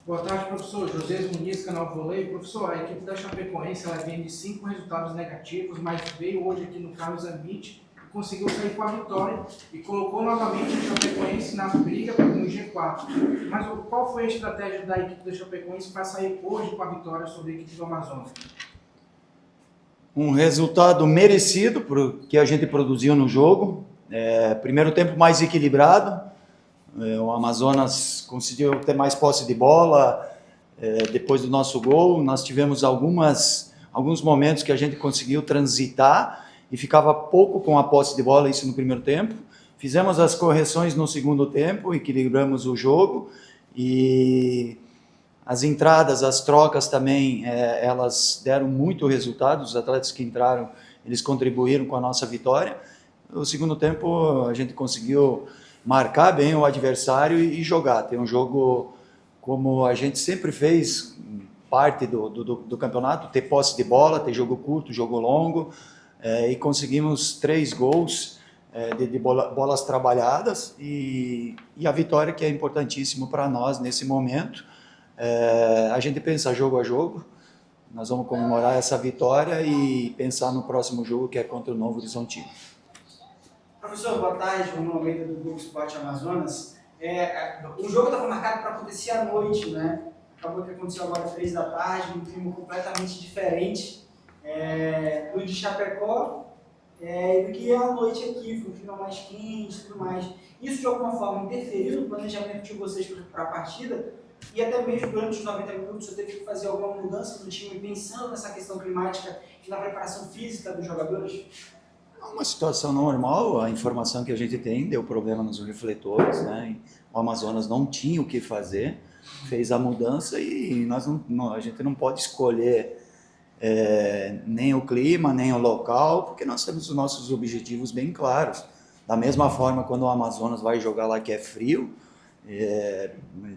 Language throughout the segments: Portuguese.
Boa tarde, professor. José Muniz, canal Volei. Professor, a equipe da Chapecoense ela vem de 5 resultados negativos, mas veio hoje aqui no Carlos Amit e conseguiu sair com a vitória e colocou novamente a Chapecoense na briga no G4. Mas qual foi a estratégia da equipe da Chapecoense para sair hoje com a vitória sobre a equipe do Amazonas? Um resultado merecido que a gente produziu no jogo. Primeiro tempo mais equilibrado. O Amazonas conseguiu ter mais posse de bola. Depois do nosso gol, nós tivemos alguns momentos que a gente conseguiu transitar e ficava pouco com a posse de bola, isso no primeiro tempo. Fizemos as correções no segundo tempo, equilibramos o jogo e as entradas, as trocas também, elas deram muito resultado. Os atletas que entraram, eles contribuíram com a nossa vitória. No segundo tempo, a gente conseguiu marcar bem o adversário e jogar. Tem um jogo como a gente sempre fez, parte do campeonato, ter posse de bola, ter jogo curto, jogo longo, e conseguimos 3 gols de bolas trabalhadas e a vitória, que é importantíssimo para nós nesse momento. A gente pensa jogo a jogo, nós vamos comemorar essa vitória e pensar no próximo jogo, que é contra o Novo Horizontino. Professor, boa tarde, João Almeida do Globo Esporte Amazonas. O jogo estava marcado para acontecer à noite, né? Acabou que aconteceu agora às 3 da tarde, um clima completamente diferente do de Chapecó do que à noite aqui, foi um clima mais quente e tudo mais. Isso de alguma forma interferiu no planejamento de vocês para a partida? E até mesmo durante os 90 minutos você teve que fazer alguma mudança no time pensando nessa questão climática e na preparação física dos jogadores? É uma situação normal. A informação que a gente tem deu problema nos refletores, né? O Amazonas não tinha o que fazer, fez a mudança e a gente não pode escolher nem o clima, nem o local, porque nós temos os nossos objetivos bem claros. Da mesma forma, quando o Amazonas vai jogar lá que é frio,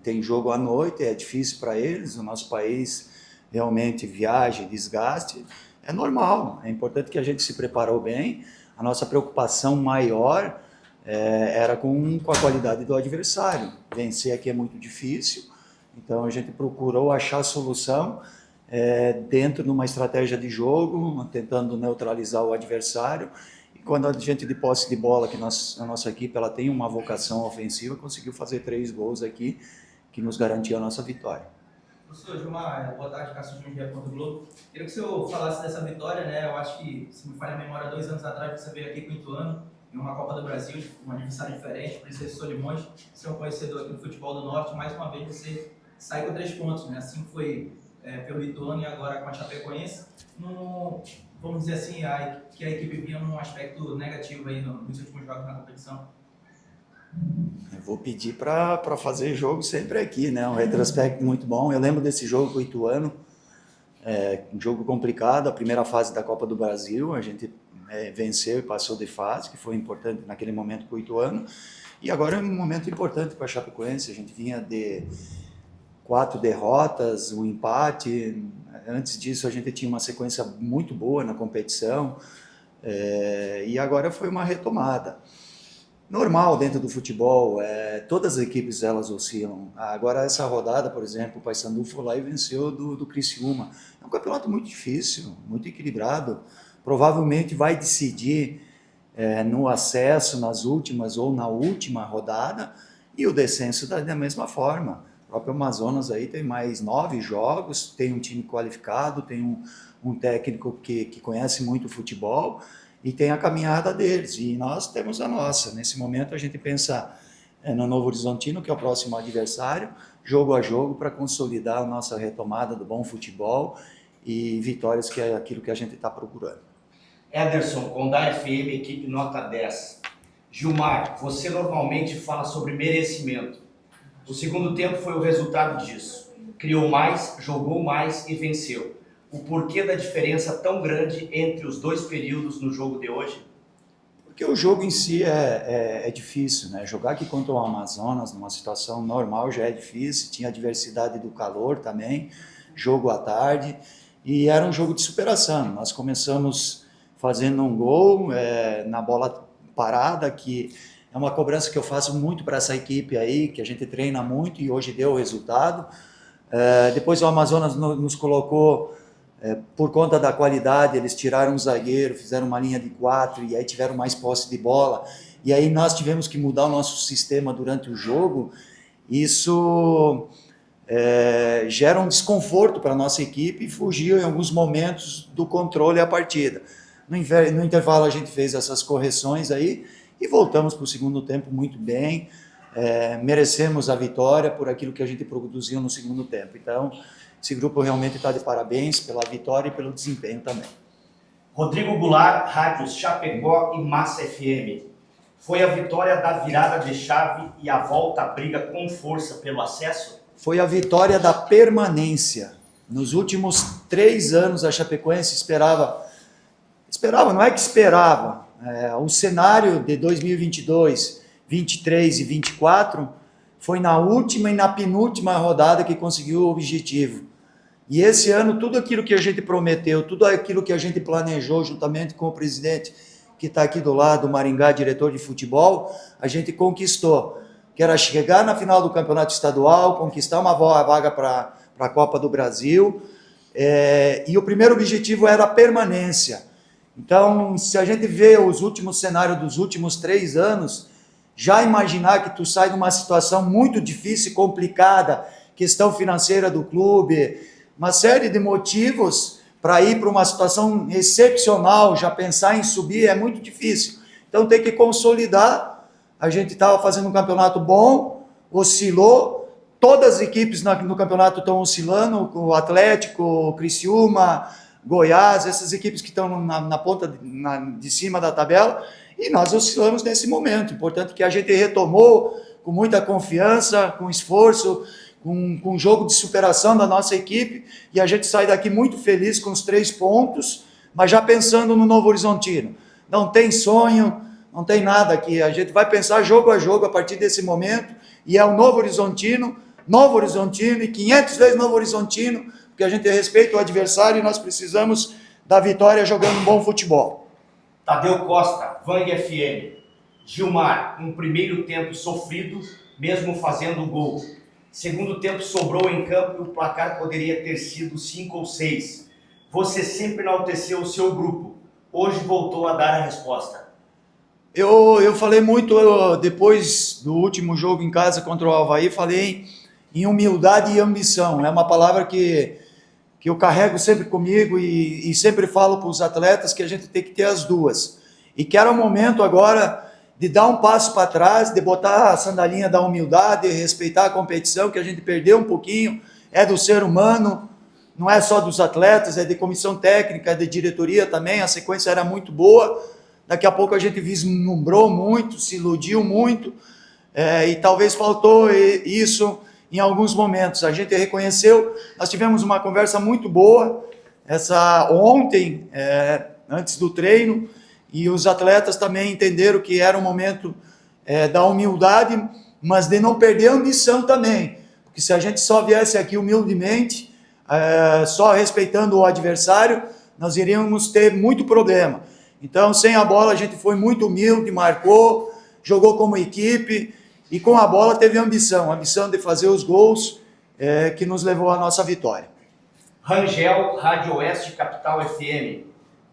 tem jogo à noite, é difícil para eles, o nosso país realmente viaja, desgaste, é normal. É importante que a gente se preparou bem. A nossa preocupação maior era com a qualidade do adversário. Vencer aqui é muito difícil, então a gente procurou achar a solução dentro de uma estratégia de jogo, tentando neutralizar o adversário. E quando a gente de posse de bola, que a nossa equipe ela tem uma vocação ofensiva, conseguiu fazer 3 gols aqui, que nos garantiu a nossa vitória. Professor Gilmar, boa tarde, Cássio Júnior, Ponto Globo. Queria que o senhor falasse dessa vitória, né? Eu acho que, se me falha a memória, 2 anos atrás você veio aqui com o Ituano, em uma Copa do Brasil, um adversário diferente, Princesa Solimões, você é um conhecedor aqui do futebol do Norte, mais uma vez você sai com 3 pontos, né? Assim foi pelo Ituano e agora com a Chapecoense. Vamos dizer assim, que a equipe vinha num aspecto negativo aí nos últimos jogos na competição. Eu vou pedir para fazer jogo sempre aqui, né? Um retrospecto muito bom. Eu lembro desse jogo com o Ituano, um jogo complicado, a primeira fase da Copa do Brasil, a gente venceu e passou de fase, que foi importante naquele momento para o Ituano. E agora é um momento importante para a Chapecoense. A gente vinha de 4 derrotas, um empate. Antes disso a gente tinha uma sequência muito boa na competição, e agora foi uma retomada. Normal dentro do futebol, todas as equipes elas oscilam. Agora essa rodada, por exemplo, o Paysandu foi lá e venceu do Criciúma. É um campeonato muito difícil, muito equilibrado. Provavelmente vai decidir no acesso, nas últimas ou na última rodada, e o descenso da mesma forma. O próprio Amazonas aí tem mais 9 jogos, tem um time qualificado, tem um técnico que conhece muito o futebol e tem a caminhada deles, e nós temos a nossa. Nesse momento a gente pensa no Novo Horizontino, que é o próximo adversário, jogo a jogo, para consolidar a nossa retomada do bom futebol e vitórias, que é aquilo que a gente está procurando. Ederson, Condá FM, equipe nota 10. Gilmar, você normalmente fala sobre merecimento. O segundo tempo foi o resultado disso. Criou mais, jogou mais e venceu. O porquê da diferença tão grande entre os 2 períodos no jogo de hoje? Porque o jogo em si é difícil, né? Jogar aqui contra o Amazonas, numa situação normal, já é difícil. Tinha a diversidade do calor também, jogo à tarde, e era um jogo de superação. Nós começamos fazendo um gol na bola parada, que é uma cobrança que eu faço muito para essa equipe aí, que a gente treina muito e hoje deu o resultado. Depois o Amazonas nos colocou, por conta da qualidade, eles tiraram um zagueiro, fizeram uma linha de 4 e aí tiveram mais posse de bola. E aí nós tivemos que mudar o nosso sistema durante o jogo. Isso gera um desconforto para a nossa equipe e fugiu em alguns momentos do controle da partida. No intervalo a gente fez essas correções aí e voltamos para o segundo tempo muito bem. Merecemos a vitória por aquilo que a gente produziu no segundo tempo. Então, esse grupo realmente está de parabéns pela vitória e pelo desempenho também. Rodrigo Goulart, Rádios Chapecó e Massa FM. Foi a vitória da virada de chave e a volta à briga com força pelo acesso? Foi a vitória da permanência. Nos últimos 3 anos a Chapecoense esperava, não é que esperava, o cenário de 2022, 23 e 24 foi na última e na penúltima rodada que conseguiu o objetivo. E esse ano, tudo aquilo que a gente prometeu, tudo aquilo que a gente planejou juntamente com o presidente, que está aqui do lado, o Maringá, diretor de futebol, a gente conquistou. Que era chegar na final do campeonato estadual, conquistar uma vaga para a Copa do Brasil, e o primeiro objetivo era a permanência. Então, se a gente vê os últimos cenários dos últimos 3 anos, já imaginar que tu sai de uma situação muito difícil, complicada, questão financeira do clube, uma série de motivos para ir para uma situação excepcional, já pensar em subir é muito difícil. Então tem que consolidar. A gente estava fazendo um campeonato bom, oscilou, todas as equipes no campeonato estão oscilando, o Atlético, o Criciúma, Goiás, essas equipes que estão na ponta de cima da tabela, e nós oscilamos nesse momento. Importante que a gente retomou com muita confiança, com esforço, com um jogo de superação da nossa equipe, e a gente sai daqui muito feliz com os 3 pontos, mas já pensando no Novo Horizontino. Não tem sonho, não tem nada aqui, a gente vai pensar jogo a jogo a partir desse momento, e é o Novo Horizontino e 500 vezes Novo Horizontino, porque a gente respeita o adversário e nós precisamos da vitória jogando um bom futebol. Tadeu Costa, Vang FM. Gilmar, um primeiro tempo sofrido, mesmo fazendo o gol. Segundo tempo sobrou em campo e o placar poderia ter sido 5 ou 6. Você sempre enalteceu o seu grupo. Hoje voltou a dar a resposta. Eu falei muito depois do último jogo em casa contra o Avaí, falei em humildade e ambição. É uma palavra que eu carrego sempre comigo e sempre falo para os atletas que a gente tem que ter as duas. E que era o momento agora de dar um passo para trás, de botar a sandalinha da humildade, respeitar a competição, que a gente perdeu um pouquinho, é do ser humano, não é só dos atletas, é de comissão técnica, é de diretoria também, a sequência era muito boa, daqui a pouco a gente vislumbrou muito, se iludiu muito, e talvez faltou isso em alguns momentos. A gente reconheceu, nós tivemos uma conversa muito boa, ontem, antes do treino, e os atletas também entenderam que era um momento da humildade, mas de não perder a ambição também, porque se a gente só viesse aqui humildemente, só respeitando o adversário, nós iríamos ter muito problema. Então, sem a bola, a gente foi muito humilde, marcou, jogou como equipe, e com a bola teve a ambição de fazer os gols que nos levou à nossa vitória. Rangel, Rádio Oeste, Capital FM.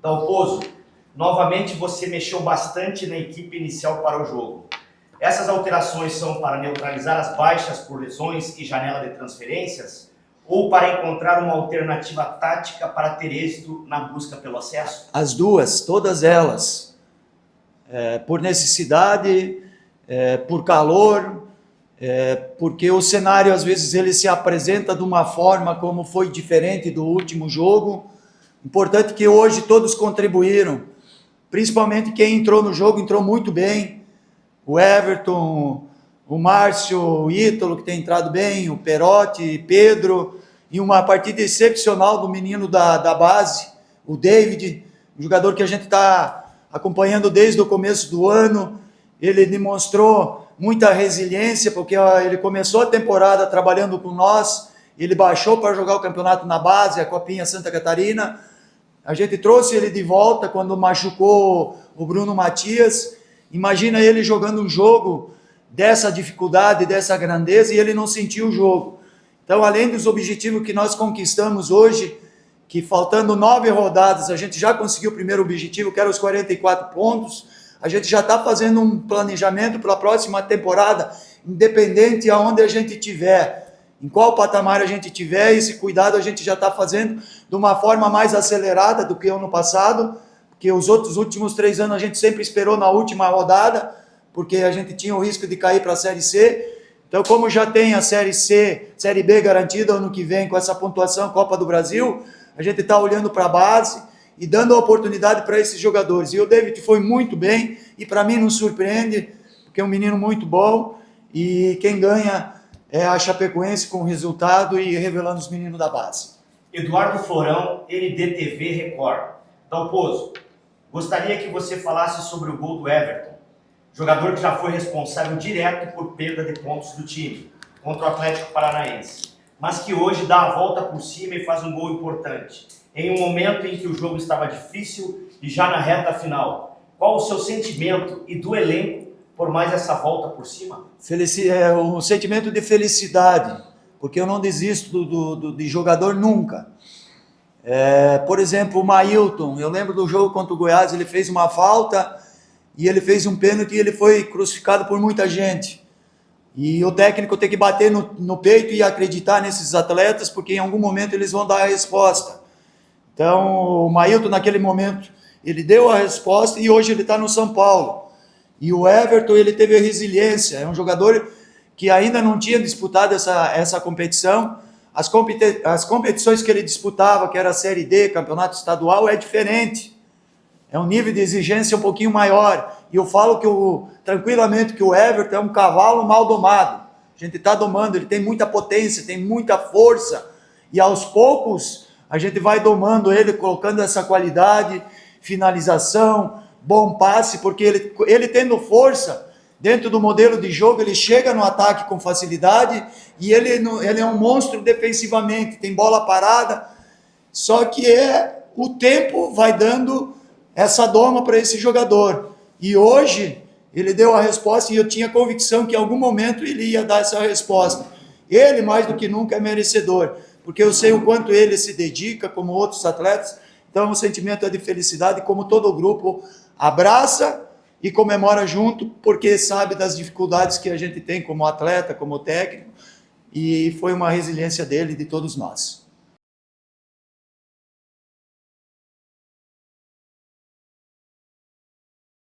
Dalpozo, novamente você mexeu bastante na equipe inicial para o jogo. Essas alterações são para neutralizar as baixas por lesões e janela de transferências? Ou para encontrar uma alternativa tática para ter êxito na busca pelo acesso? As duas, todas elas. Por necessidade, por calor, porque o cenário às vezes ele se apresenta de uma forma como foi diferente do último jogo. Importante que hoje todos contribuíram, principalmente quem entrou no jogo, entrou muito bem. O Everton, o Márcio, o Ítalo, que tem entrado bem, o Perotti, Pedro, e uma partida excepcional do menino da base, o David, um jogador que a gente está acompanhando desde o começo do ano. Ele demonstrou muita resiliência, porque ele começou a temporada trabalhando com nós, ele baixou para jogar o campeonato na base, a Copinha Santa Catarina. A gente trouxe ele de volta quando machucou o Bruno Matias. Imagina ele jogando um jogo dessa dificuldade, dessa grandeza, e ele não sentiu o jogo. Então, além dos objetivos que nós conquistamos hoje, que faltando 9 rodadas, a gente já conseguiu o primeiro objetivo, que era os 44 pontos, a gente já está fazendo um planejamento para a próxima temporada, independente aonde a gente estiver, em qual patamar a gente estiver, esse cuidado a gente já está fazendo de uma forma mais acelerada do que o ano passado, porque os últimos 3 anos a gente sempre esperou na última rodada, porque a gente tinha o risco de cair para a Série C. Então, como já tem a Série C, Série B garantida ano que vem com essa pontuação Copa do Brasil, a gente está olhando para a base e dando a oportunidade para esses jogadores. E o David foi muito bem e para mim não surpreende, porque é um menino muito bom e quem ganha é a Chapecoense com o resultado e revelando os meninos da base. Eduardo Florão, NDTV Record. Dalpozo, gostaria que você falasse sobre o gol do Everton, jogador que já foi responsável direto por perda de pontos do time contra o Atlético Paranaense, mas que hoje dá a volta por cima e faz um gol importante, em um momento em que o jogo estava difícil e já na reta final. Qual o seu sentimento e do elenco por mais essa volta por cima? Um sentimento de felicidade, porque eu não desisto de jogador nunca. Por exemplo, o Mailton, eu lembro do jogo contra o Goiás, ele fez uma falta e ele fez um pênalti e ele foi crucificado por muita gente. E o técnico tem que bater no peito e acreditar nesses atletas, porque em algum momento eles vão dar a resposta. Então, o Mailton, naquele momento, ele deu a resposta e hoje ele está no São Paulo. E o Everton, ele teve a resiliência, é um jogador que ainda não tinha disputado essa competição. As competições que ele disputava, que era a Série D, Campeonato Estadual, é diferente. É um nível de exigência um pouquinho maior. E eu falo tranquilamente que o Everton é um cavalo mal domado. A gente está domando, ele tem muita potência, tem muita força. E aos poucos a gente vai domando ele, colocando essa qualidade, finalização, bom passe, porque ele tendo força, dentro do modelo de jogo, ele chega no ataque com facilidade e ele é um monstro defensivamente, tem bola parada, só que o tempo vai dando essa doma para esse jogador. E hoje ele deu a resposta e eu tinha convicção que em algum momento ele ia dar essa resposta. Ele, mais do que nunca, é merecedor, porque eu sei o quanto ele se dedica, como outros atletas. Então o sentimento é de felicidade, como todo o grupo abraça e comemora junto, porque sabe das dificuldades que a gente tem como atleta, como técnico, e foi uma resiliência dele e de todos nós.